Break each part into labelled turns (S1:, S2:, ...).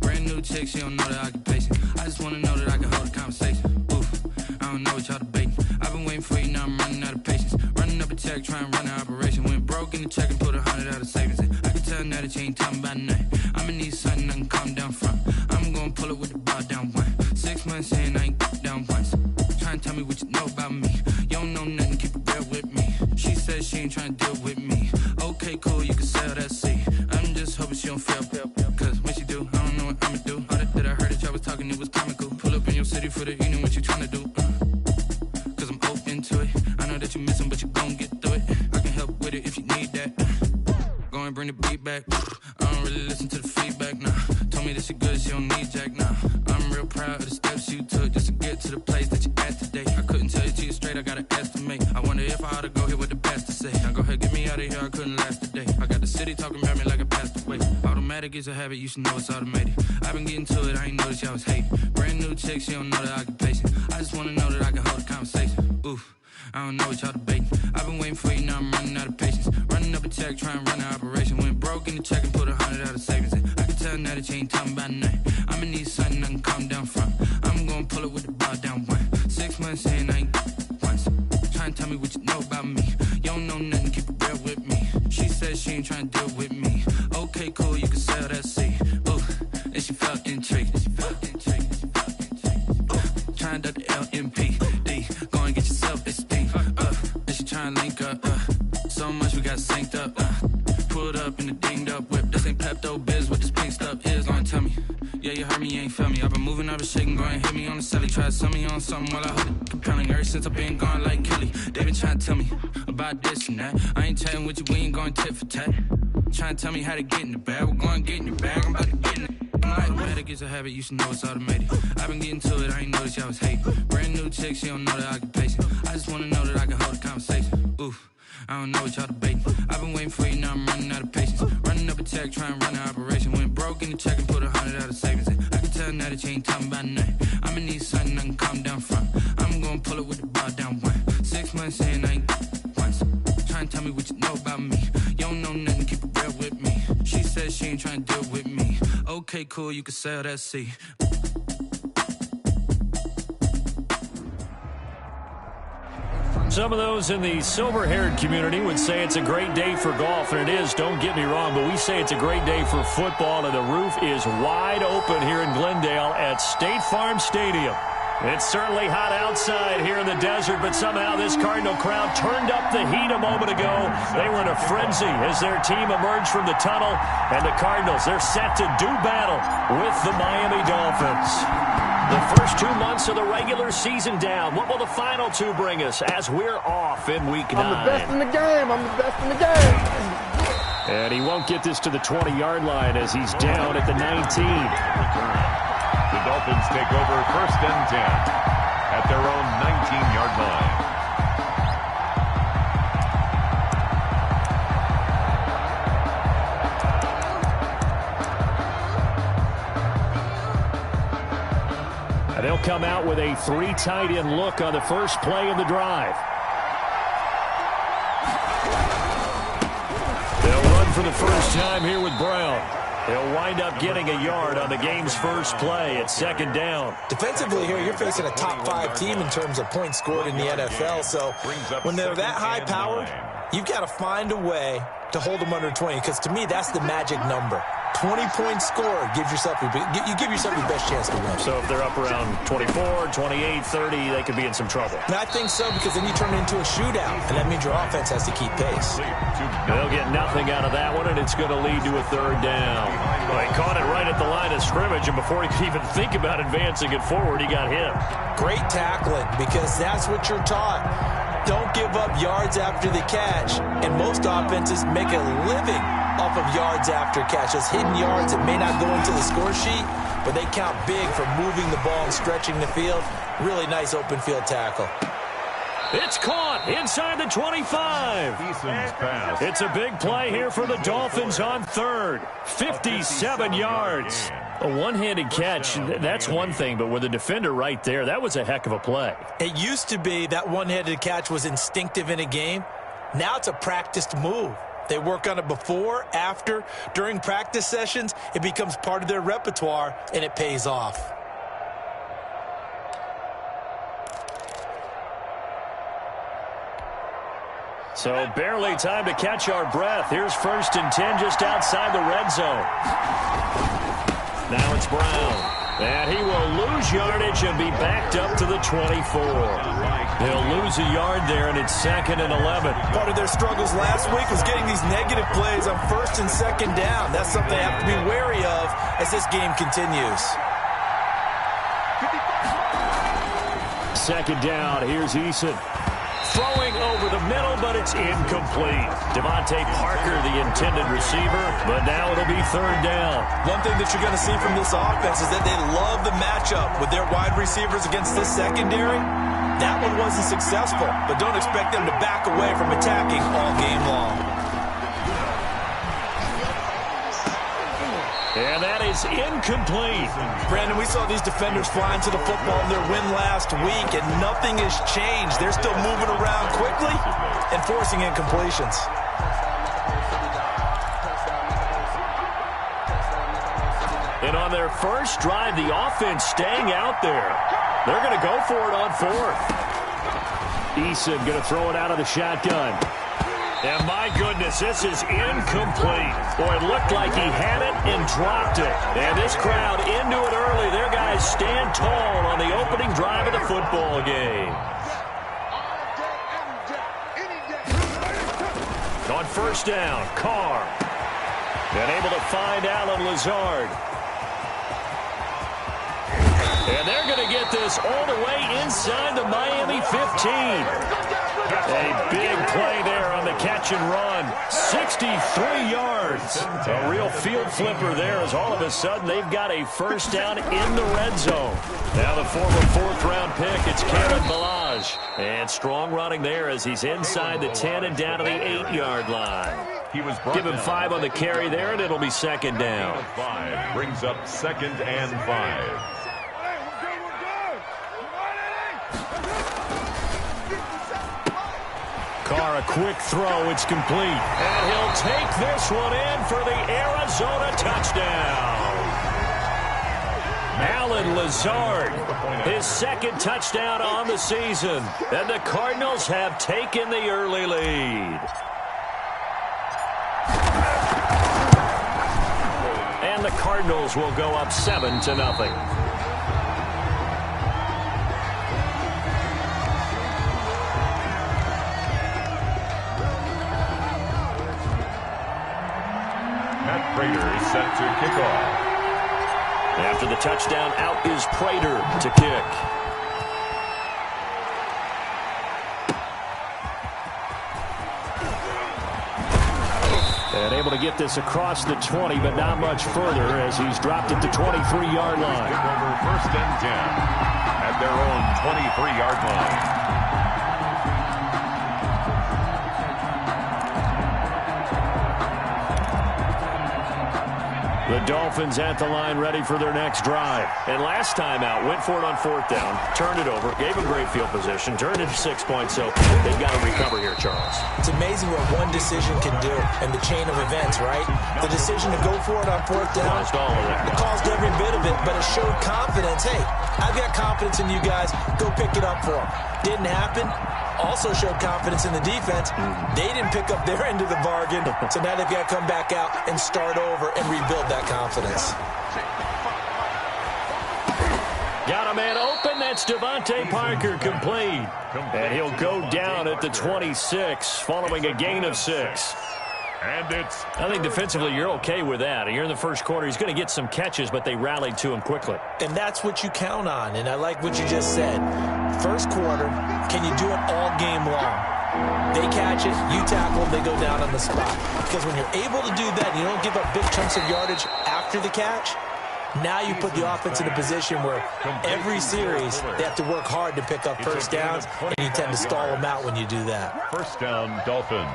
S1: Brand new chick, she don't know the occupation. I just wanna know that I can hold a conversation. Oof, I don't know what y'all debating. I've been waiting for you, now I'm running out of patience. Running up a check, trying to run an operation. Went broke in the check and put 100 out of savings in. I can tell now that you ain't talking about nothing. I'ma need something I can calm down from. I'm gonna pull it with the bar down one. 6 months in, I ain't down once. Trying to tell me what you know about me. You don't know nothing, keep it real with me. She says she ain't trying to deal with me. Okay, cool, you can sell that seat. I'm just hoping she don't fail. Cause when she do, I don't know what I'ma do. All that I heard that y'all was talking, it was comical. Pull up in your city for the evening, what you trying to do? Cause I'm open to it. I know that you missing, but you gon' get through it. I can help with it if you need that. Go and bring the beat back. I don't really listen to the feedback, nah. Told me that she good, she don't need jack, nah. I'm real proud of the steps you took just to get to the place that you at today. I couldn't tell you to you straight, I gotta estimate. I wonder if I ought to go here with the best to say. Now go ahead, get me out of here, I couldn't last today. I got the city talking about me like I passed away. Automatic is a habit, you should know it's automated. I've been getting to it, I ain't noticed y'all was hating. Brand new chick, she don't know the occupation. I just wanna know that I can hold a conversation. Oof, I don't know what y'all debating. I've been waiting for you, now I'm running out of patience. Running up a check, trying to run an operation. Went broke in the check and put 100 out of savings in. I can tell now that you ain't talking about nothing. I'ma need something I can calm down from. I'm gonna pull it with the bar down one. 6 months in, I ain't once. Trying to tell me what you know about me. You don't know nothing, keep it real with me. She says she ain't trying to deal with me. Okay, cool, you can sell that seat. Ooh, and she felt intrigued. Trying to duck the LMPD. Go and get yourself esteem. And she trying to link up. So much we got synced up. Pulled up in the dinged up whip. This ain't Pepto Biz, what this pink stuff is. Gonna tell me. Yeah, you heard me, you ain't felt me. I've been moving, I've been shaking, go and hit me on the celly. Try to sell me on something while I hold it compelling. Ever since I've been gone like Kelly, they been trying to tell me about this and that. I ain't chatting with you, we ain't going tit for tat. Trying to tell me how to get in the bag. We're going to get in the bag, I'm about to get in it. Automatic is a habit, you should know it's automated. I've been getting to it, I ain't noticed y'all was hating. Brand new chick, she don't know the occupation. I just wanna know that I can hold a conversation. Oof, I don't know what y'all debating. I've been waiting for you, now I'm running out of patience. Running up a check, trying to run an operation. Went broke in the check and put 100 out of savings in. I can tell now that you ain't talking about nothing. I'ma need something I can calm down from. I'm gonna pull it with the bar down one. 6 months in, I ain't once. Trying to tell me what you know about me. You don't know nothing, keep it real with me. She says she ain't trying to deal with me. Okay, cool, you can sell that seat.
S2: Some of those in the silver-haired community would say it's a great day for golf, and it is, don't get me wrong, but we say it's a great day for football, and the roof is wide open here in Glendale at State Farm Stadium. It's certainly hot outside here in the desert, but somehow this Cardinal crowd turned up the heat a moment ago. They were in a frenzy as their team emerged from the tunnel, and the Cardinals, they're set to do battle with the Miami Dolphins. The first 2 months of the regular season down. What will the final two bring us as we're off in Week 9?
S3: I'm the best in the game. I'm the best in the game.
S2: And he won't get this to the 20-yard line as he's down at the 19.
S4: The Dolphins take over 1st and 10 at their own 19-yard line.
S2: They'll come out with a 3 tight end look on the first play of the drive. They'll run for the first time here with Brown. He'll wind up getting a yard on the game's first play at 2nd down.
S5: Defensively here, you're facing a top 5 team in terms of points scored in the NFL. So when they're that high powered, you've got to find a way to hold them under 20, because to me, that's the magic number. 20 points scored gives yourself you give yourself your best chance to win.
S2: So if they're up around 24, 28, 30, they could be in some trouble.
S5: And I think so, because then you turn it into a shootout, and that means your offense has to keep pace.
S2: They'll get nothing out of that one, and it's going to lead to a 3rd down. Well, he caught it right at the line of scrimmage, and before he could even think about advancing it forward, he got hit.
S5: Great tackling, because that's what you're taught. Don't give up yards after the catch, and most offenses make a living off of yards after catch. Those hidden yards that may not go into the score sheet, but they count big for moving the ball and stretching the field. Really nice open field tackle.
S2: It's caught inside the 25. It's a big play here for the Dolphins on 3rd. 57 yards. A one-handed catch, that's one thing, but with a defender right there, that was a heck of a play.
S5: It used to be that one-handed catch was instinctive in a game. Now it's a practiced move. They work on it before, after, during practice sessions. It becomes part of their repertoire, and it pays off.
S2: So barely time to catch our breath. Here's 1st and 10 just outside the red zone. Now it's Brown. And he will lose yardage and be backed up to the 24. He'll lose a yard there, and it's 2nd and 11.
S5: Part of their struggles last week was getting these negative plays on 1st and 2nd down. That's something they have to be wary of as this game continues.
S2: 2nd down. Here's Eason. Throwing over the middle, but it's incomplete. Devontae Parker, the intended receiver, but now it'll be 3rd down.
S5: One thing that you're going to see from this offense is that they love the matchup with their wide receivers against this secondary. That one wasn't successful, but don't expect them to back away from attacking all game long.
S2: And that is incomplete.
S5: Brandon, we saw these defenders flying to the football in their win last week, and nothing has changed. They're still moving around quickly and forcing incompletions.
S2: And on their first drive, the offense staying out there. They're going to go for it on 4th. Eason going to throw it out of the shotgun. And my goodness, this is incomplete. Boy, it looked like he had it and dropped it. And this crowd into it early. Their guys stand tall on the opening drive of the football game. On 1st down, Carr. And able to find Alan Lazard. And they're going to get this all the way inside the Miami 15. A big play there on the catch and run. 63 yards. A real field flipper there as all of a sudden they've got a 1st down in the red zone. Now the former 4th-round pick, it's Karen Balaj. And strong running there as he's inside the 10 and down to the 8-yard line. Give him 5 on the carry there, and it'll be 2nd down.
S4: 5 brings up 2nd and 5.
S2: Carr, a quick throw. It's complete. And he'll take this one in for the Arizona touchdown. Alan Lazard, his 2nd touchdown on the season. And the Cardinals have taken the early lead. And the Cardinals will go up 7-0.
S4: Prater is set to kick off.
S2: After the touchdown, out is Prater to kick. And able to get this across the 20, but not much further as he's dropped it to 23-yard line.
S4: Over 1st and 10 at their own 23-yard line.
S2: The Dolphins at the line ready for their next drive. And last time out, went for it on 4th down, turned it over, gave them great field position, turned it to 6 points, so they've got to recover here, Charles.
S5: It's amazing what one decision can do in the chain of events, right? The decision to go for it on 4th down.
S2: Caused all of that.
S5: It caused every bit of it, but it showed confidence. Hey, I've got confidence in you guys. Go pick it up for them. Didn't happen. Also showed confidence in the defense. They didn't pick up their end of the bargain, so now they've got to come back out and start over and rebuild that confidence.
S2: Got a man open. That's Devontae Parker, complete. And he'll go down at the 26 following a gain of 6.
S4: And
S2: I think defensively you're okay with that. You're in the first quarter. He's going to get some catches, but they rallied to him quickly.
S5: And that's what you count on, and I like what you just said. First quarter, can you do it all game long? They catch it, you tackle, they go down on the spot. Because when you're able to do that, you don't give up big chunks of yardage after the catch, now you put the offense in a position where every series they have to work hard to pick up 1st downs, and you tend to stall them out when you do that.
S4: 1st down, Dolphins.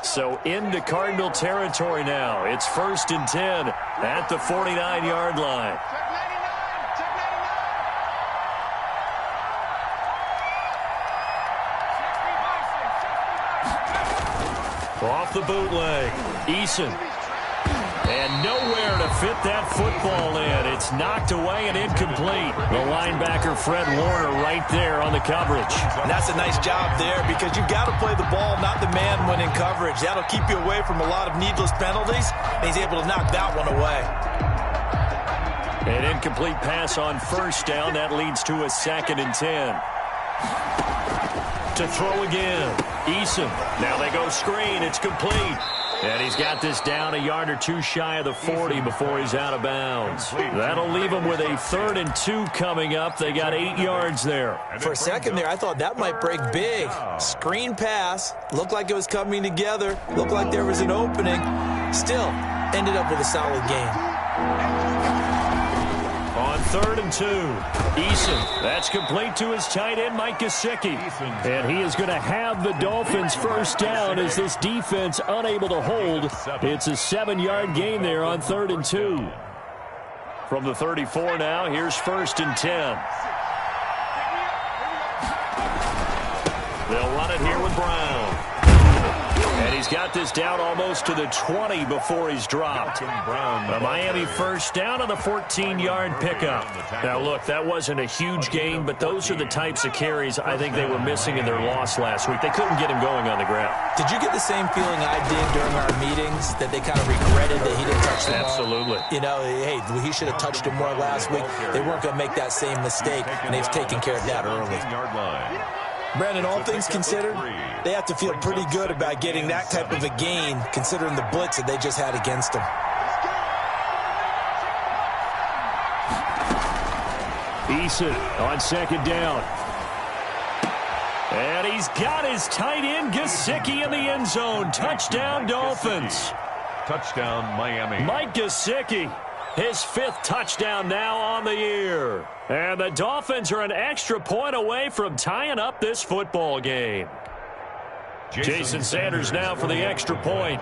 S2: So into Cardinal territory now. It's 1st and 10 at the 49-yard line. Off the bootleg, Eason. And nowhere to fit that football in. It's knocked away and incomplete. The linebacker, Fred Warner, right there on the coverage.
S5: And that's a nice job there because you've got to play the ball, not the man when in coverage. That'll keep you away from a lot of needless penalties, and he's able to knock that one away.
S2: An incomplete pass on first down. That leads to a 2nd and 10. To throw again. Eason. Now they go screen. It's complete. And he's got this down a yard or two shy of the 40 before he's out of bounds. That'll leave him with a 3rd and 2 coming up. They got 8 yards there.
S5: For a second there, I thought that might break big. Screen pass. Looked like it was coming together. Looked like there was an opening. Still, ended up with a solid game.
S2: On 3rd and 2, Eason. That's complete to his tight end, Mike Gesicki. And he is going to have the Dolphins first down as this defense unable to hold. It's a 7-yard gain there on 3rd and 2. From the 34 now, here's 1st and 10. They'll run it here with Brown. And he's got this down almost to the 20 before he's dropped. A Miami first down on the 14-yard pickup. Now, look, that wasn't a huge gain, but those are the types of carries I think they were missing in their loss last week. They couldn't get him going on the ground.
S5: Did you get the same feeling I did during our meetings, that they kind of regretted that he didn't touch the ball?
S2: Absolutely.
S5: You know, hey, he should have touched him more last week. They weren't going to make that same mistake, and they've taken care of that early. Brandon, all things considered, they have to feel pretty good about getting that type of a gain, considering the blitz that they just had against them.
S2: Eason on 2nd down. And he's got his tight end, Gesicki, in the end zone. Touchdown, Dolphins.
S4: Touchdown, Miami.
S2: Mike Gesicki, his 5th touchdown now on the year. And the Dolphins are an extra point away from tying up this football game. Jason Sanders now for the extra point.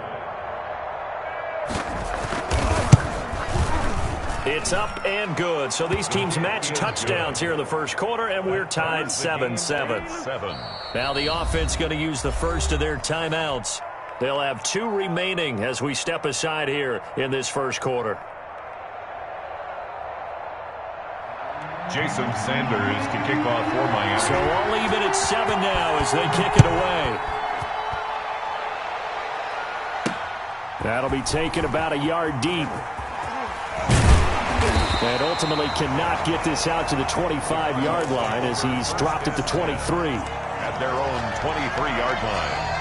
S2: It's up and good. So these teams match touchdowns here in the first quarter, and we're tied 7-7. Now the offense going to use the first of their timeouts. They'll have 2 remaining as we step aside here in this first quarter.
S4: Jason Sanders to kick off for Miami.
S2: So I'll leave it at 7 now as they kick it away. That'll be taken about a yard deep. And ultimately cannot get this out to the 25-yard line as he's dropped at the 23.
S4: At their own 23-yard line.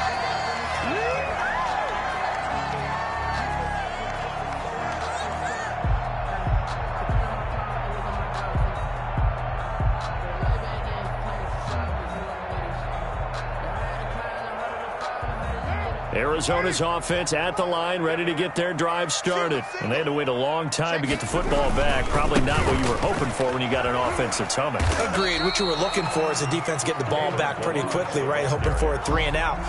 S2: Arizona's offense at the line, ready to get their drive started. And they had to wait a long time to get the football back. Probably not what you were hoping for when you got an offense that's humming.
S5: Agreed. What you were looking for is the defense getting the ball back pretty quickly, right? Hoping for a 3 and out.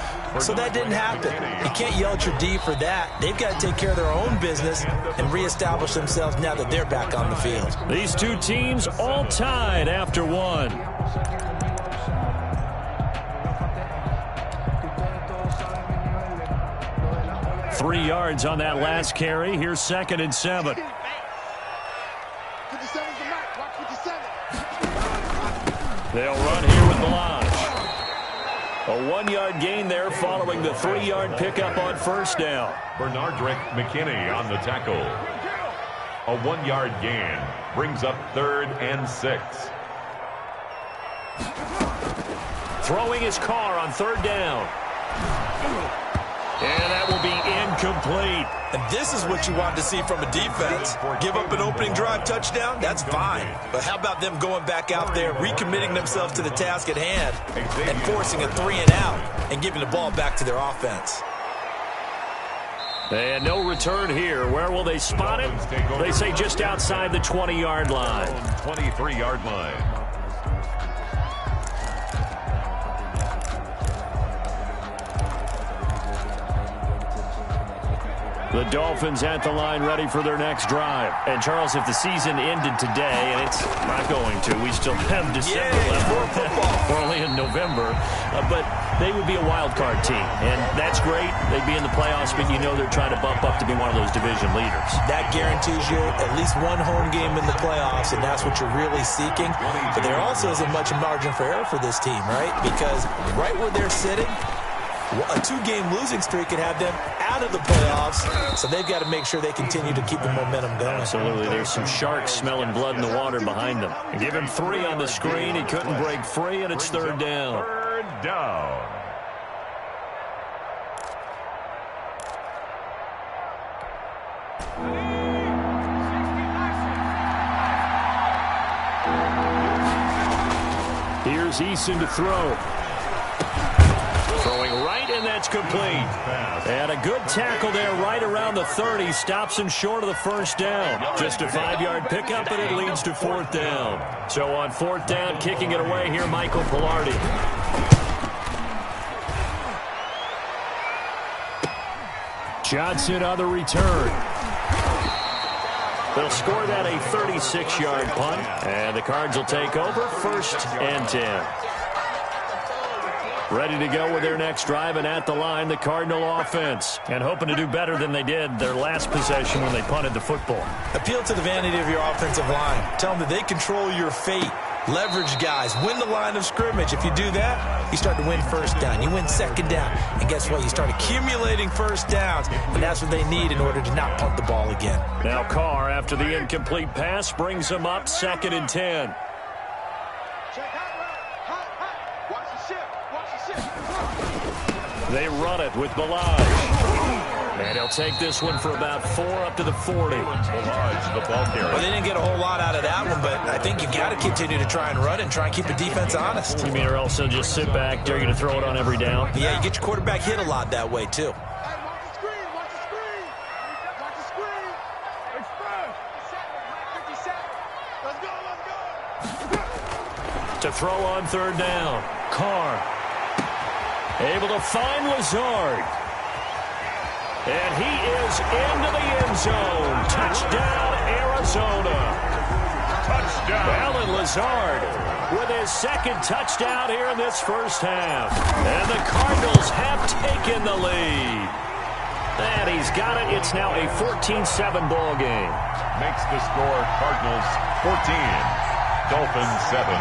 S5: So that didn't happen. You can't yell at your D for that. They've got to take care of their own business and reestablish themselves now that they're back on the field.
S2: These two teams all tied after 1. 3 yards on that last carry. Here's 2nd and 7. They'll run here with Melange. A 1-yard gain there following the 3-yard pickup on first down.
S4: Bernardrick McKinney on the tackle. A 1-yard gain brings up 3rd and 6.
S2: Throwing his car on 3rd down. And that will be incomplete.
S5: And this is what you want to see from a defense. Give up an opening drive touchdown, that's fine. But how about them going back out there, recommitting themselves to the task at hand, and forcing a 3 and out, and giving the ball back to their offense.
S2: And no return here. Where will they spot him? They say just outside the 20-yard line.
S4: 23-yard line.
S2: The Dolphins at the line ready for their next drive. And, Charles, if the season ended today, and it's not going to, we still have December left. We're only in November. But they would be a wild card team. And that's great. They'd be in the playoffs, but you know they're trying to bump up to be one of those division leaders.
S5: That guarantees you at least one home game in the playoffs, and that's what you're really seeking. But there also isn't much margin for error for this team, right? Because right where they're sitting, a 2-game losing streak could have them out of the playoffs, so they've got to make sure they continue to keep the momentum going.
S2: Absolutely. There's some sharks smelling blood in the water behind them. Give him 3 on the screen. He couldn't break free, and it's third down.
S4: Third down.
S2: Here's Eason to throw. Throwing right, and that's complete. And a good tackle there right around the 30. Stops him short of the first down. Just a 5-yard pickup, and it leads to fourth down. So on fourth down, kicking it away here, Michael Pilardi. Johnson on the return. They'll score that a 36-yard punt, and the Cards will take over first and 10. Ready to go with their next drive, and at the line, the Cardinal offense. And hoping to do better than they did their last possession when they punted the football. Appeal to the vanity of your offensive line. Tell them that they control your fate. Leverage guys. Win the line of scrimmage. If you do that, you start to win first down. You win second down. And guess what? You start accumulating first downs. And that's what they need in order to not punt the ball again. Now Carr, after the incomplete pass, brings them up 2nd and 10. They run it with Balaj. And he'll take this one for about 4 up to the 40.
S4: Balaj, the ball carrier.
S5: Well, they didn't get a whole lot out of that one, but I think you've got to continue to try and run and try and keep the defense honest.
S2: You mean or else they'll just sit back, dare you to throw it on every down?
S5: Yeah, you get your quarterback hit a lot that way, too.
S2: To throw on third down. Carr. Able to find Lazard. And he is into the end zone. Touchdown, Arizona.
S4: Touchdown.
S2: Alan Lazard with his 2nd touchdown here in this first half. And the Cardinals have taken the lead. And he's got it. It's now a 14-7 ball game.
S4: Makes the score Cardinals 14, Dolphins 7.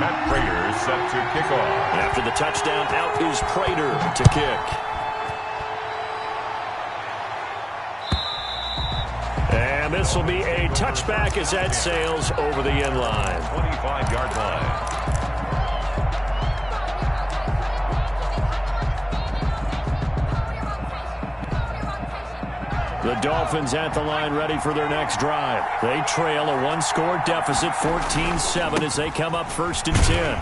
S4: Matt Prater set to kick off.
S2: After the touchdown, out is Prater to kick. And this will be a touchback as that sails over the end line.
S4: 25-yard line.
S2: The Dolphins at the line ready for their next drive. They trail a 1-score deficit, 14-7, as they come up 1st and 10.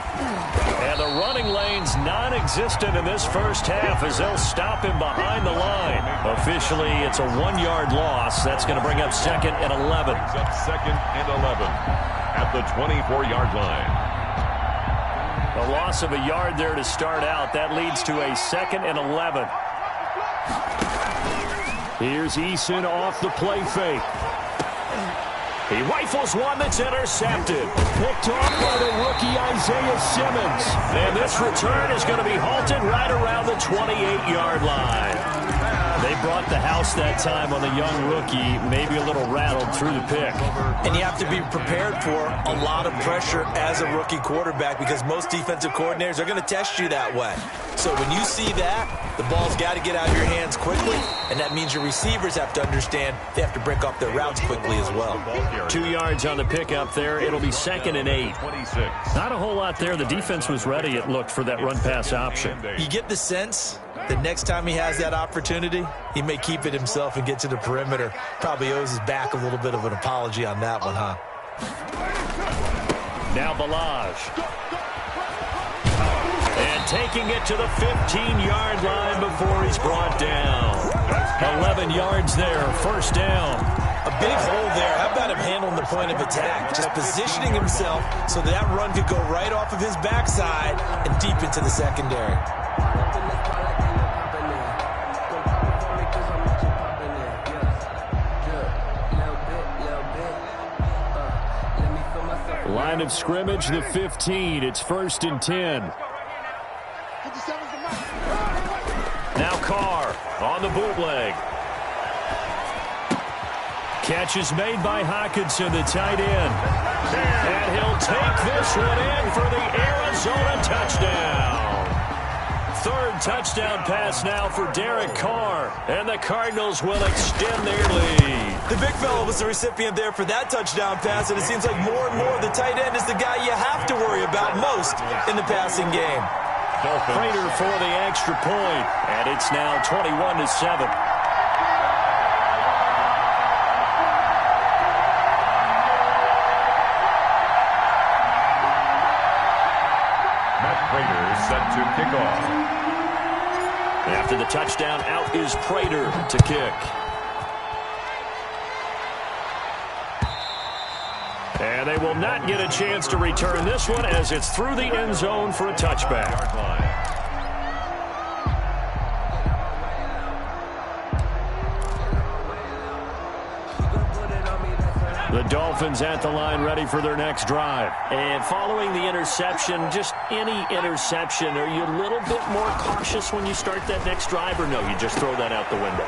S2: And the running lane's non-existent in this first half as they'll stop him behind the line. Officially, it's a 1-yard loss. That's going to bring up 2nd and 11.
S4: Brings up 2nd and 11 at the 24-yard line.
S2: A loss of a yard there to start out. That leads to a 2nd and 11. Here's Eason off the play fake. He rifles one that's intercepted. Picked off by the rookie Isaiah Simmons. And this return is going to be halted right around the 28-yard line. They brought the house that time on the young rookie, maybe a little rattled through the pick.
S5: And you have to be prepared for a lot of pressure as a rookie quarterback because most defensive coordinators are going to test you that way. So when you see that, the ball's got to get out of your hands quickly, and that means your receivers have to understand they have to break up their routes quickly as well.
S2: 2 yards on the pickup there. It'll be 2nd and 8.
S4: 26.
S2: Not a whole lot there. The defense was ready, it looked, for that run-pass option.
S5: You get the sense that next time he has that opportunity, he may keep it himself and get to the perimeter. Probably owes his back a little bit of an apology on that one, huh?
S2: Now Balaj. And taking it to the 15-yard line before he's brought down. 11 yards there, first down.
S5: A big hole there. How about him handling the point of attack? Just positioning himself so that run could go right off of his backside and deep into the secondary.
S2: Line of scrimmage, the 15. It's 1st and 10. Now Carr on the bootleg. Catch is made by Hockenson, the tight end. And he'll take this one in for the Arizona touchdown. Third touchdown pass now for Derek Carr. And the Cardinals will extend their lead.
S5: The big fella was the recipient there for that touchdown pass, and it seems like more and more the tight end is the guy you have to worry about most in the passing game.
S2: Prater for the extra point, and it's now 21-7.
S4: Set to kick off.
S2: After the touchdown, out is Prater to kick. And they will not get a chance to return this one as it's through the end zone for a touchback. The Dolphins at the line ready for their next drive. And following the interception, just any interception, are you a little bit more cautious when you start that next drive, or no, you just throw that out the window?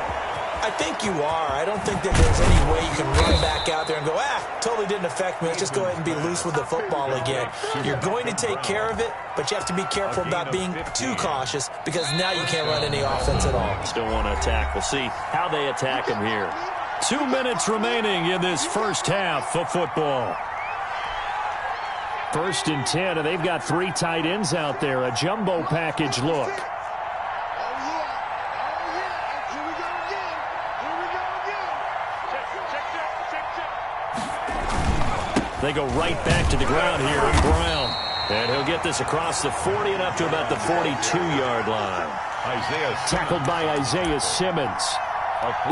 S5: I think you are. I don't think that there's any way you can run back out there and go, totally didn't affect me. Let's just go ahead and be loose with the football again. You're going to take care of it, but you have to be careful about being too cautious because now you can't run any offense at all.
S2: Still want to attack. We'll see how they attack him here. 2 minutes remaining in this first half of football. 1st and 10, and they've got 3 tight ends out there. A jumbo package look. They go right back to the ground here in Brown. And he'll get this across the 40 and up to about the 42-yard line. Tackled by Isaiah Simmons.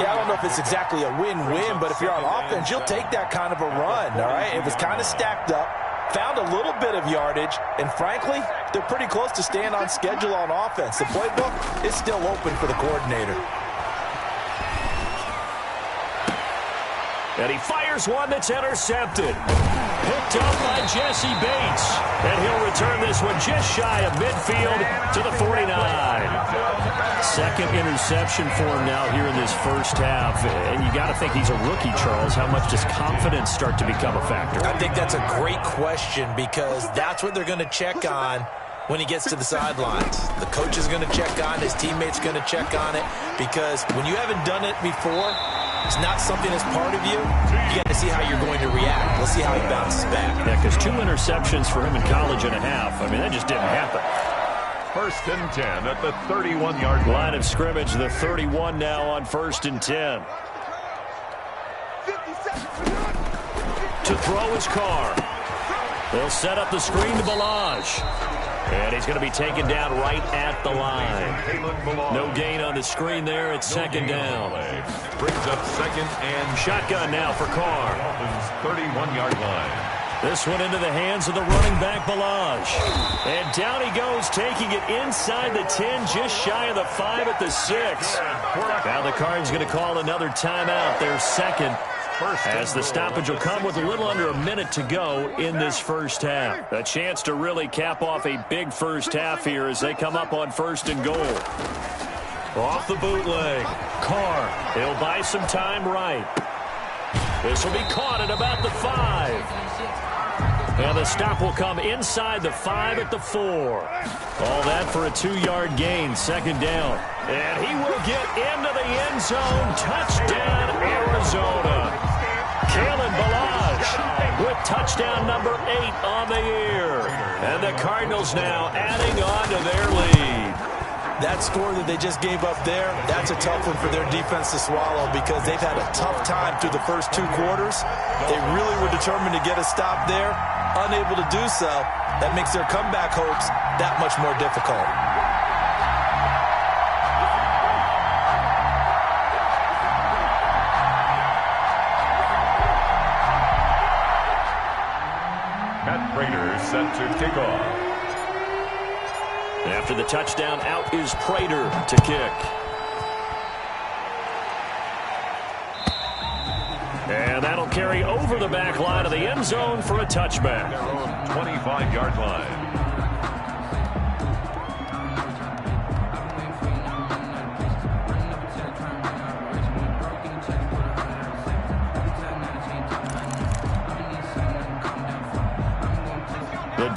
S5: Yeah, I don't know if it's exactly a win-win, but if you're on offense, you'll take that kind of a run, all right? It was kind of stacked up, found a little bit of yardage, and frankly, they're pretty close to staying on schedule on offense. The playbook is still open for the coordinator.
S2: And he fires one that's intercepted. Picked up by Jesse Bates. And he'll return this one just shy of midfield to the 49. Second interception for him now here in this first half. And you got to think he's a rookie, Charles. How much does confidence start to become a factor?
S5: I think that's a great question because that's what they're going to check on when he gets to the sidelines. The coach is going to check on, his teammate's going to check on it because when you haven't done it before, it's not something that's part of you. You got to see how you're going to react. Let's see how he bounces back.
S2: Yeah, because 2 interceptions for him in college and a half. I mean, that just didn't happen.
S4: 1st and 10 at the 31-yard
S2: line of scrimmage, the 31 now on 1st and 10. To throw his Carr. They'll set up the screen to Balaj. And he's going to be taken down right at the line. No gain on the screen there. It's 2nd down.
S4: Brings up 2nd and
S2: shotgun now for Carr.
S4: 31-yard line.
S2: This one into the hands of the running back, Balaj. And down he goes, taking it inside the 10, just shy of the 5 at the 6. Now the Cards going to call another timeout, their 2nd. As the stoppage will come with a little under a minute to go in this first half. A chance to really cap off a big first half here as they come up on 1st and goal. Off the bootleg. Carr, he'll buy some time right. This will be caught at about the 5. And the stop will come inside the 5 at the 4. All that for a 2-yard gain, 2nd down. And he will get into the end zone. Touchdown, Arizona. Kalen Balaj with touchdown number 8 on the year. And the Cardinals now adding on to their lead.
S5: That score that they just gave up there, that's a tough one for their defense to swallow because they've had a tough time through the first 2 quarters. They really were determined to get a stop there. Unable to do so, that makes their comeback hopes that much more difficult.
S4: Matt Prater set to kick off.
S2: After the touchdown, out is Prater to kick. And that'll carry over the back line of the end zone for a touchback.
S4: Their own 25-yard line.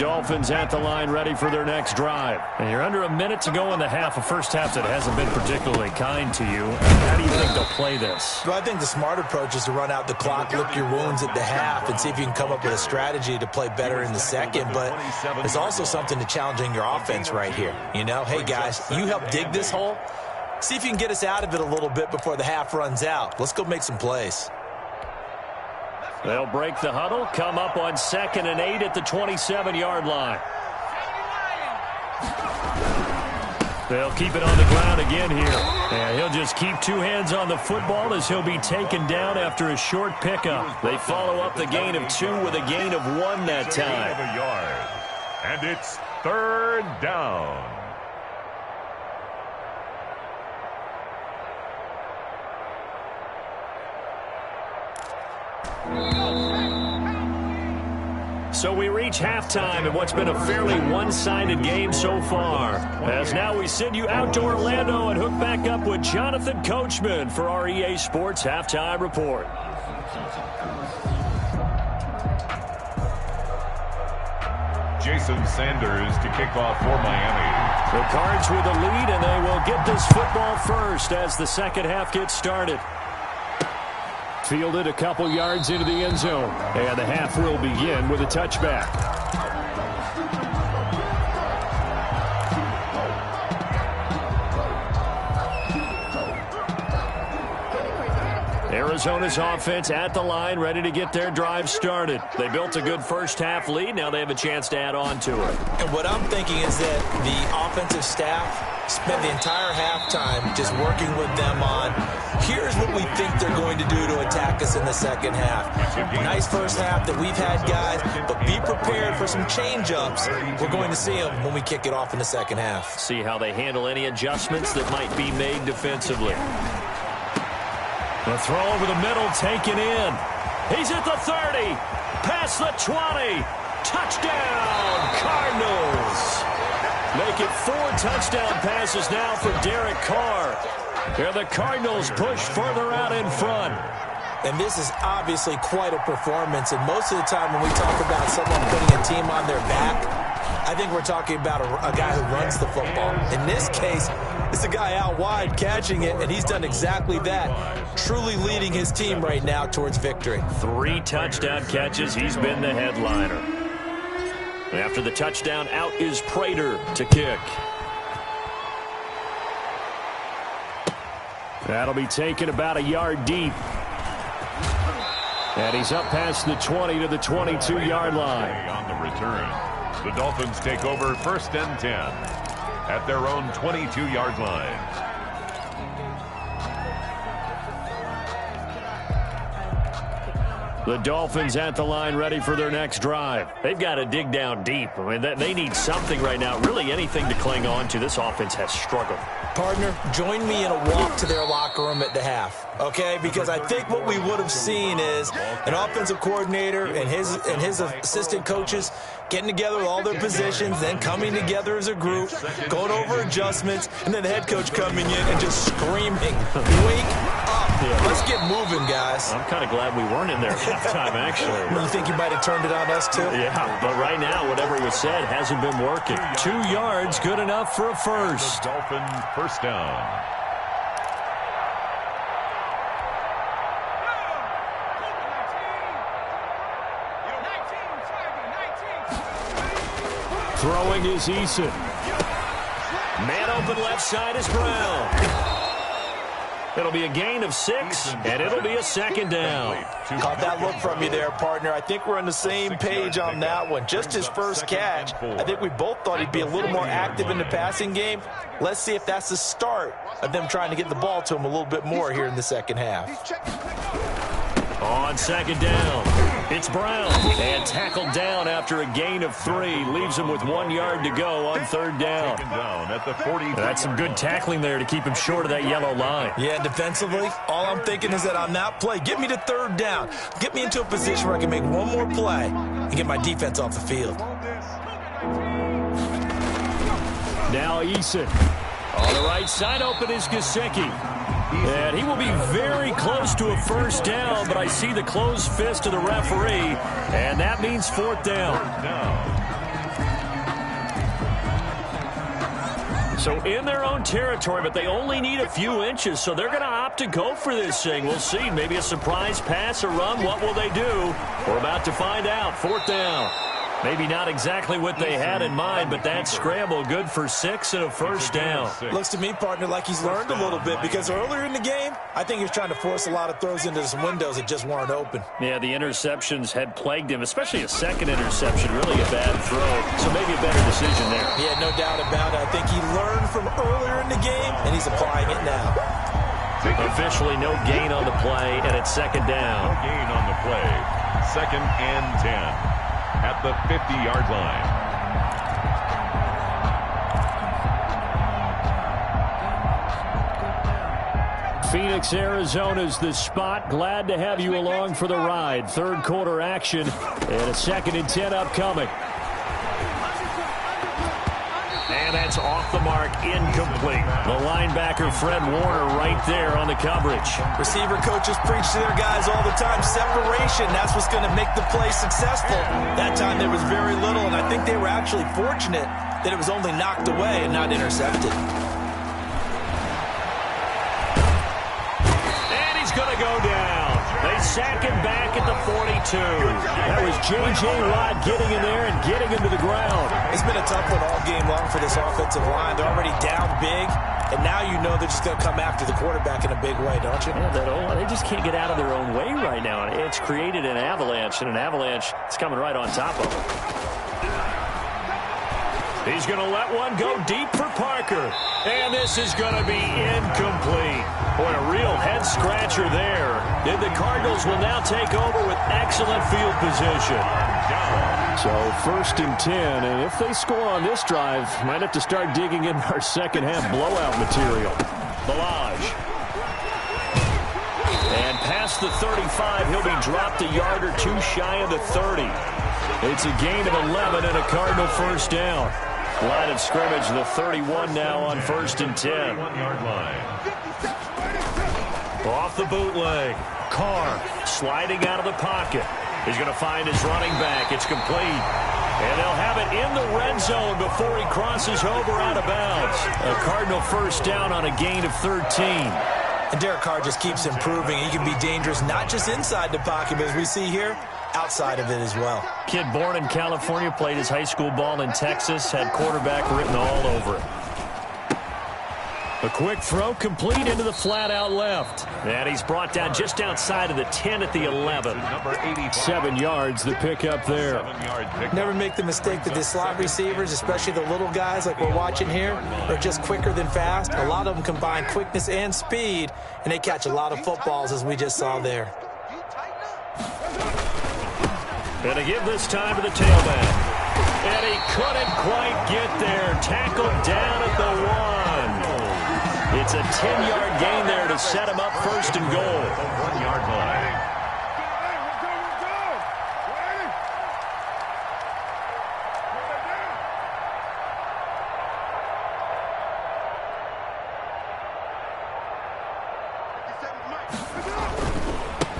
S2: Dolphins at the line, ready for their next drive. And you're under a minute to go in the half, a first half that hasn't been particularly kind to you. How do you think they'll play this?
S5: Well, I think the smart approach is to run out the clock, lick your wounds at the half, and see if you can come up with a strategy to play better in the second. But there's also something to challenging your offense right here. You know, hey, guys, you help dig this hole. See if you can get us out of it a little bit before the half runs out. Let's go make some plays.
S2: They'll break the huddle, come up on 2nd and 8 at the 27-yard line. They'll keep it on the ground again here. And he'll just keep two hands on the football as he'll be taken down after a short pickup. They follow up the gain of 2 with a gain of 1 that time.
S4: And it's 3rd down.
S2: So we reach halftime in what's been a fairly one-sided game so far. As now we send you out to Orlando and hook back up with Jonathan Coachman for our EA Sports Halftime Report.
S4: Jason Sanders to kick off for Miami.
S2: The Cards with the lead, and they will get this football first as the second half gets started. Fielded a couple yards into the end zone. And the half will begin with a touchback. Arizona's offense at the line, ready to get their drive started. They built a good first half lead. Now they have a chance to add on to it.
S5: And what I'm thinking is that the offensive staff spent the entire halftime just working with them on, here's what we think they're going to do to attack us in the second half. Nice first half that we've had, guys, but be prepared for some change-ups. We're going to see them when we kick it off in the second half.
S2: See how they handle any adjustments that might be made defensively. The throw over the middle, taken in. He's at the 30, past the 20. Touchdown, Cardinals. Make it 4 touchdown passes now for Derek Carr. Here the Cardinals push further out in front.
S5: And this is obviously quite a performance. And most of the time when we talk about someone putting a team on their back, I think we're talking about a guy who runs the football. In this case, it's a guy out wide catching it, and he's done exactly that. Truly leading his team right now towards victory.
S2: 3 touchdown catches. He's been the headliner. After the touchdown, out is Prater to kick. That'll be taken about a yard deep. And he's up past the 20 to the 22-yard line.
S4: On the return, the Dolphins take over 1st and 10 at their own 22-yard line.
S2: The Dolphins at the line, ready for their next drive. They've got to dig down deep. I mean, they need something right now, really anything to cling on to. This offense has struggled.
S5: Partner, join me in a walk to their locker room at the half, okay? Because I think what we would have seen is an offensive coordinator and his assistant coaches getting together with all their positions, then coming together as a group, going over adjustments, and then the head coach coming in and just screaming, wake up. Yeah. Let's get moving, guys.
S2: I'm kind of glad we weren't in there at halftime, actually.
S5: You think you might have turned it on us, too?
S2: Yeah, but right now, whatever was said hasn't been working. 2 yards, good enough for a first.
S4: The Dolphins first down.
S2: Throwing is Eason. Man open left side is Brown. It'll be a gain of 6, and it'll be a 2nd down.
S5: Caught that look from you there, partner. I think we're on the same page on that one. Just his first catch. I think we both thought he'd be a little more active in the passing game. Let's see if that's the start of them trying to get the ball to him a little bit more here in the second half.
S2: On 2nd down, it's Brown. And tackled down after a gain of 3. Leaves him with 1 yard to go on 3rd down.
S4: At the 40.
S2: That's some good tackling there to keep him short of that yellow line.
S5: Yeah, defensively, all I'm thinking is that on that play, get me to 3rd down. Get me into a position where I can make one more play and get my defense off the field.
S2: Now Eason. On the right side, open is Gesicki. And he will be very close to a first down, but I see the closed fist of the referee, and that means 4th down. So in their own territory, but they only need a few inches, so they're going to opt to go for this thing. We'll see. Maybe a surprise pass or run. What will they do? We're about to find out. 4th down. Maybe not exactly what they had in mind, but that scramble good for 6 and a first down.
S5: Looks to me, partner, like he's learned a little bit, because earlier in the game, I think he was trying to force a lot of throws into some windows that just weren't open.
S2: Yeah, the interceptions had plagued him, especially a second interception, really a bad throw. So maybe a better decision there.
S5: Yeah, no doubt about it. I think he learned from earlier in the game, and he's applying it now.
S2: Officially no gain on the play, and it's 2nd down.
S4: No gain on the play. 2nd and 10. At the 50-yard line.
S2: Phoenix, Arizona's the spot. Glad to have you along for the ride. 3rd quarter action and a 2nd and 10 upcoming. And that's off the mark, incomplete. The linebacker, Fred Warner, right there on the coverage.
S5: Receiver coaches preach to their guys all the time. Separation, that's what's going to make the play successful. That time there was very little, and I think they were actually fortunate that it was only knocked away and not intercepted.
S2: And he's going to go down. They sack him back at the 42. That was J.J. Watt getting in there and getting him to the ground.
S5: It's been a tough one all game long for this offensive line. They're already down big, and now you know they're just going to come after the quarterback in a big way, don't you?
S2: Yeah, they just can't get out of their own way right now. It's created an avalanche, and an avalanche is coming right on top of them. He's going to let one go deep for Parker. And this is going to be incomplete. Boy, a real head-scratcher there. And the Cardinals will now take over with excellent field position. So 1st and 10, and if they score on this drive, might have to start digging in our second-half blowout material. Balaj. And past the 35, he'll be dropped a yard or two shy of the 30. It's a gain of 11 and a Cardinal 1st down. Line of scrimmage, the 31 now on 1st and 10.
S4: 1-yard line.
S2: Off the bootleg. Carr sliding out of the pocket. He's going to find his running back. It's complete. And they'll have it in the red zone before he crosses over out of bounds. A Cardinal 1st down on a gain of 13.
S5: And Derek Carr just keeps improving. He can be dangerous not just inside the pocket, but as we see here, outside of it as well.
S2: Kid born in California, played his high school ball in Texas, had quarterback written all over it. A quick throw complete into the flat out left. And he's brought down just outside of the 10 at the 11. 7 yards the pickup there.
S5: Never make the mistake that the slot receivers, especially the little guys like we're watching here, are just quicker than fast. A lot of them combine quickness and speed, and they catch a lot of footballs as we just saw there.
S2: And to give this time to the tailback. And he couldn't quite get there. Tackled down at the 1. It's a 10-yard gain there to set him up 1st and goal.
S4: 1-yard line.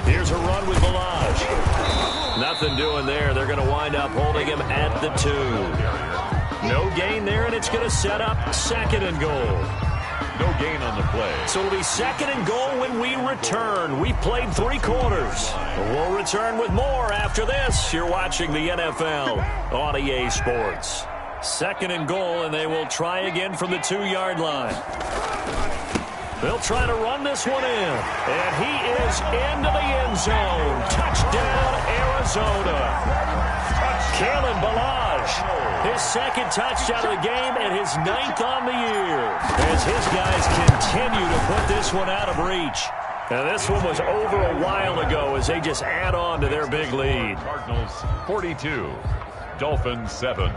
S2: Here's a run with Balaj. Nothing doing there. They're going to wind up holding him at the 2. No gain there, and it's going to set up 2nd and goal.
S4: No gain on the play.
S2: So it'll be 2nd and goal when we return. We played 3 quarters. We'll return with more after this. You're watching the NFL on EA Sports. 2nd and goal, and they will try again from the 2-yard line. They'll try to run this one in. And he is into the end zone. Touchdown, Arizona. Kalen Balaj, his 2nd touchdown of the game and his 9th on the year. As his guys continue to put this one out of reach. Now this one was over a while ago as they just add on to their big lead.
S4: Cardinals 42, Dolphins 7.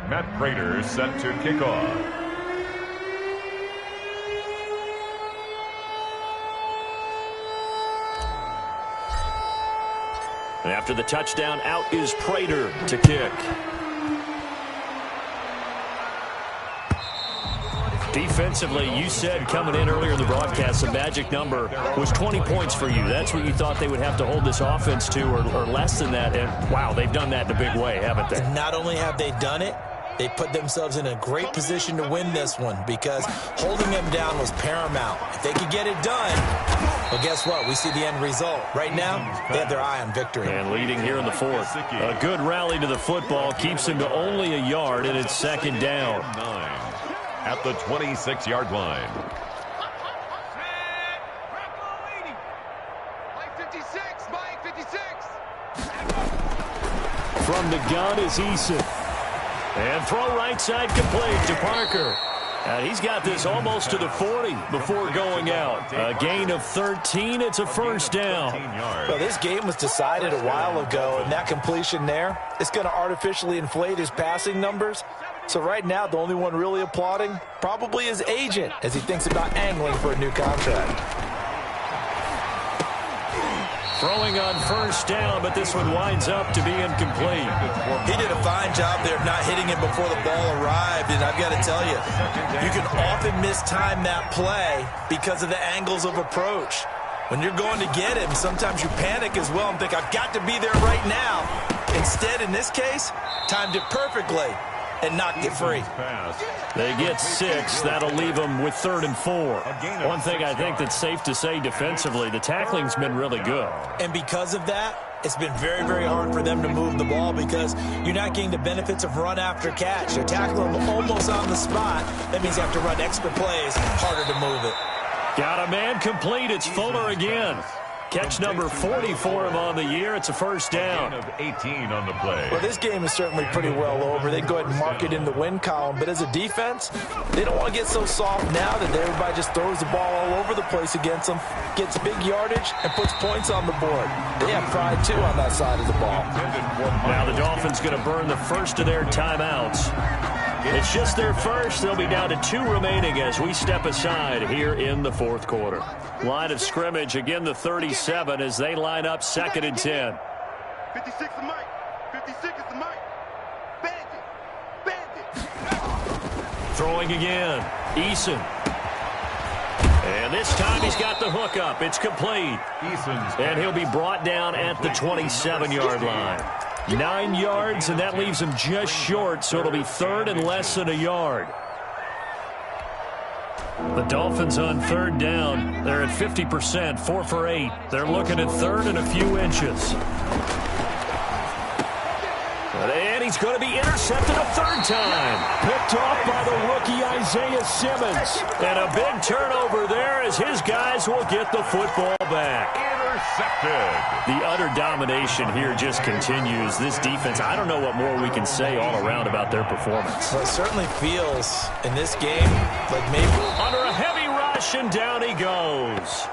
S4: Matt Prater set to kick off.
S2: And after the touchdown, out is Prater to kick. Defensively, you said coming in earlier in the broadcast, the magic number was 20 points for you. That's what you thought they would have to hold this offense to, or less than that. And, wow, they've done that in a big way, haven't they?
S5: And not only have they done it, they put themselves in a great position to win this one because holding them down was paramount. If they could get it done, well, guess what? We see the end result. Right now, they have their eye on victory.
S2: And leading here in the fourth. A good rally to the football keeps them to only a yard, and it's second down.
S4: At the 26-yard line.
S2: From the gun is Eason. And throw right side complete to Parker. And he's got this almost to the 40 before going out. A gain of 13. It's a first down.
S5: Well, this game was decided a while ago, and that completion there is going to artificially inflate his passing numbers. So right now, the only one really applauding probably his agent as he thinks about angling for a new contract.
S2: Throwing on first down, but this one winds up to be incomplete.
S5: He did a fine job there of not hitting him before the ball arrived, and I've got to tell you, you can often mistime that play because of the angles of approach. When you're going to get him, sometimes you panic as well and think, I've got to be there right now. Instead, in this case, timed it perfectly and knocked it free.
S2: They get 6. That'll leave them with 3rd and 4. One thing I think that's safe to say defensively, the tackling's been really good.
S5: And because of that, it's been very, very hard for them to move the ball because you're not getting the benefits of run after catch. You're tackling them almost on the spot. That means you have to run extra plays, harder to move it.
S2: Got a man complete. It's Fuller again. Catch number 40 for him on the year. It's a first down.
S4: Of 18 on the play.
S5: Well, this game is certainly pretty well over. They go ahead and mark it in the win column. But as a defense, they don't want to get so soft now that everybody just throws the ball all over the place against them, gets big yardage, and puts points on the board. They have pride, too, on that side of the ball.
S2: Now the Dolphins going to burn the first of their timeouts. It's just their first. They'll be down to 2 remaining as we step aside here in the fourth quarter. Line of scrimmage, again the 37 as they line up 2nd and 10.
S3: 56 is Mike. 56 is the Mike. Bandit. Bandit.
S2: Throwing again. Eason. And this time he's got the hook up. It's complete. And he'll be brought down at the 27-yard line. 9 yards, and that leaves him just short, so it'll be 3rd and less than a yard. The Dolphins on 3rd down. They're at 50%, 4 for 8. They're looking at 3rd and a few inches. And he's going to be intercepted a 3rd time. Picked off by the rookie Isaiah Simmons. And a big turnover there as his guys will get the football back. Intercepted. The utter domination here just continues. This defense, I don't know what more we can say all around about their performance.
S5: Well, it certainly feels in this game like maybe
S2: under a heavy rush, and down he goes.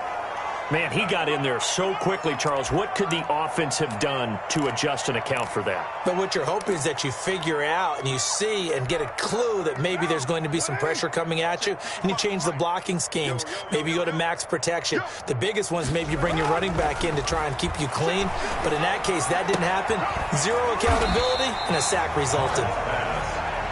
S2: Man, he got in there so quickly, Charles. What could the offense have done to adjust and account for that?
S5: But what you're hoping is that you figure out and you see and get a clue that maybe there's going to be some pressure coming at you, and you change the blocking schemes. Maybe you go to max protection. The biggest one is maybe you bring your running back in to try and keep you clean. But in that case, that didn't happen. 0 accountability, and a sack resulted.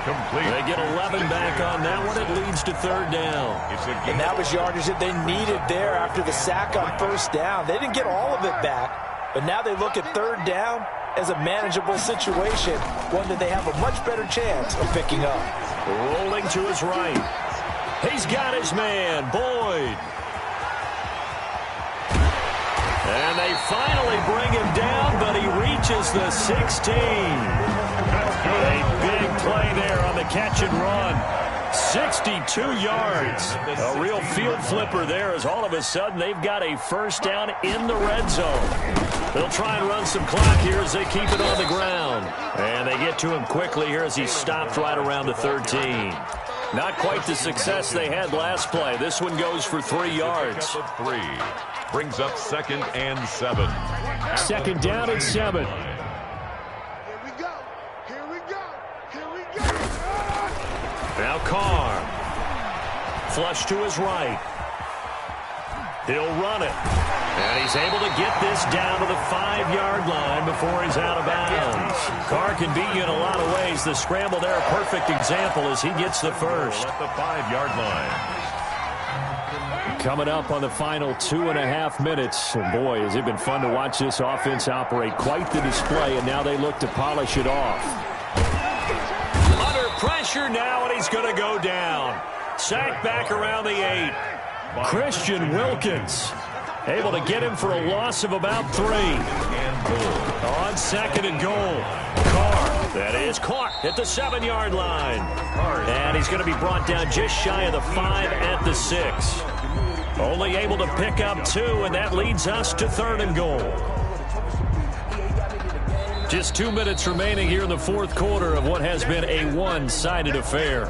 S4: Complete.
S2: They get 11 back on that one. It leads to 3rd down.
S5: And that was yardage that they needed there after the sack on 1st down. They didn't get all of it back, but now they look at 3rd down as a manageable situation, one that they have a much better chance of picking up.
S2: Rolling to his right. He's got his man, Boyd. And they finally bring him down, but he reaches the 16. A big play there on the catch and run. 62 yards. A real field flipper there as all of a sudden they've got a first down in the red zone. They'll try and run some clock here as they keep it on the ground. And they get to him quickly here as he stopped right around the 13. Not quite the success they had last play. This one goes for 3 yards.
S4: 3 brings up 2nd and 7.
S2: 2nd down and 7. Now Carr. Flush to his right. He'll run it. And he's able to get this down to the 5-yard line before he's out of bounds. Carr can beat you in a lot of ways. The scramble there, a perfect example as he gets the first.
S4: At the 5-yard line.
S2: Coming up on the final 2.5 minutes. And boy, has it been fun to watch this offense operate. Quite the display, and now they look to polish it off. Under pressure now, and he's going to go down. Sacked back around the 8. Christian Wilkins able to get him for a loss of about 3. On 2nd and goal. Carr, that is caught at the 7-yard line. And he's going to be brought down just shy of the 5 at the 6. Only able to pick up 2, and that leads us to 3rd and goal. Just 2 minutes remaining here in the 4th quarter of what has been a one-sided affair.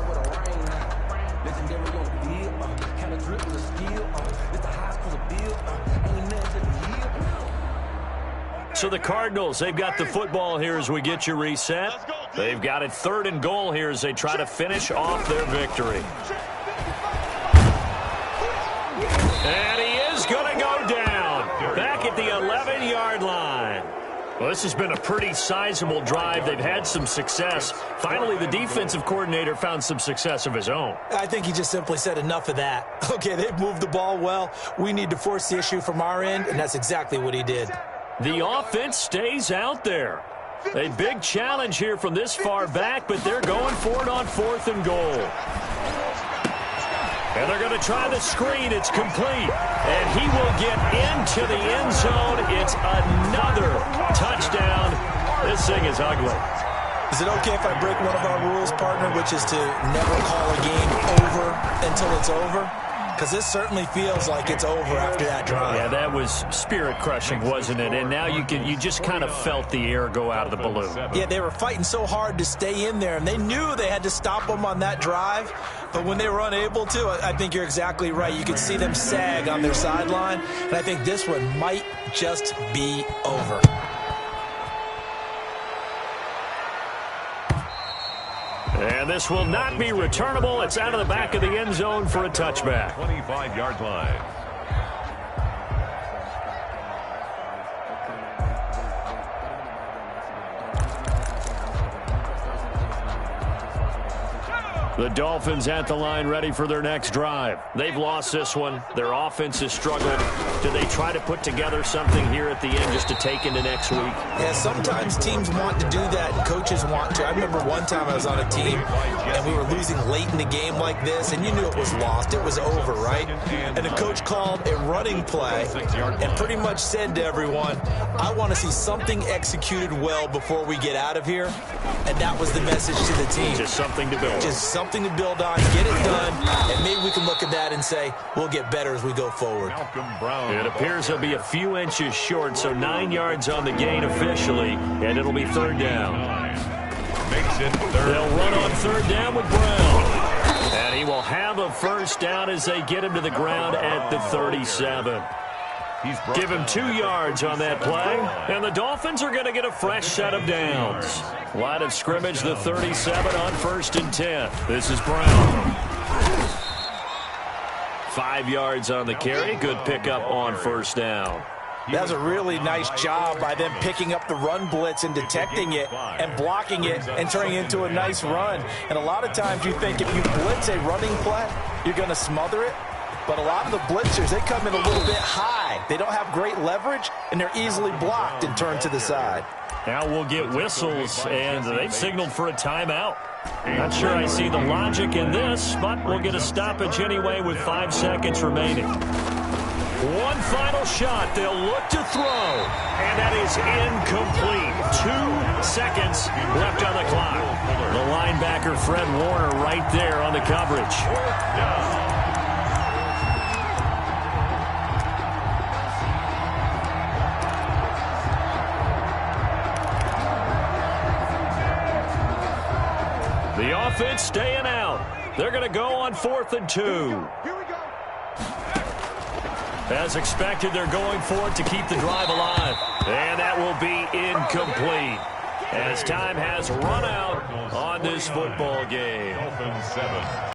S2: So the Cardinals, they've got the football here as we get you reset. They've got it 3rd and goal here as they try to finish off their victory. And he is going to go down. Back at the 11-yard line. Well, this has been a pretty sizable drive. They've had some success. Finally, the defensive coordinator found some success of his own.
S5: I think he just simply said enough of that. Okay, they've moved the ball well. We need to force the issue from our end, and that's exactly what he did.
S2: The offense stays out there. A big challenge here from this far back, but they're going for it on 4th and goal. And they're going to try the screen. It's complete. And he will get into the end zone. It's another touchdown. This thing is ugly.
S5: Is it okay if I break one of our rules, partner, which is to never call a game over until it's over? Because this certainly feels like it's over after that drive.
S2: Yeah, that was spirit-crushing, wasn't it? And now you just kind of felt the air go out of the balloon.
S5: Yeah, they were fighting so hard to stay in there, and they knew they had to stop them on that drive. But when they were unable to, I think you're exactly right. You could see them sag on their sideline, and I think this one might just be over.
S2: And this will not be returnable. It's out of the back of the end zone for a touchback.
S4: 25-yard line.
S2: The Dolphins at the line ready for their next drive. They've lost this one. Their offense has struggled. Do they try to put together something here at the end just to take into next week?
S5: Yeah, sometimes teams want to do that and coaches want to. I remember one time I was on a team and we were losing late in the game like this, and you knew it was lost. It was over, right? And the coach called a running play and pretty much said to everyone, I want to see something executed well before we get out of here. And that was the message to the team.
S2: Just something to build.
S5: Just something to build on, get it done, and maybe we can look at that and say, we'll get better as we go forward.
S2: It appears he'll be a few inches short, so 9 yards on the gain officially, and it'll be 3rd down.
S4: Makes it 3rd.
S2: They'll run on 3rd down with Brown. And he will have a 1st down as they get him to the ground at the 37. Give him 2 yards on that play, and the Dolphins are going to get a fresh set of downs. Line of scrimmage, the 37 on 1st and 10. This is Brown. 5 yards on the carry. Good pickup on 1st down.
S5: That was a really nice job by them picking up the run blitz and detecting it and blocking it and turning it into a nice run. And a lot of times you think if you blitz a running play, you're going to smother it. But a lot of the blitzers, they come in a little bit high. They don't have great leverage, and they're easily blocked and turned to the side.
S2: Now we'll get whistles, and they've signaled for a timeout. Not sure I see the logic in this, but we'll get a stoppage anyway with 5 seconds remaining. One final shot. They'll look to throw, and that is incomplete. 2 seconds left on the clock. The linebacker, Fred Warner, right there on the coverage. The offense staying out. They're going to go on 4th and 2.
S3: Here we go.
S2: As expected, they're going for it to keep the drive alive. And that will be incomplete as time has run out on this football game.
S4: Dolphins 7.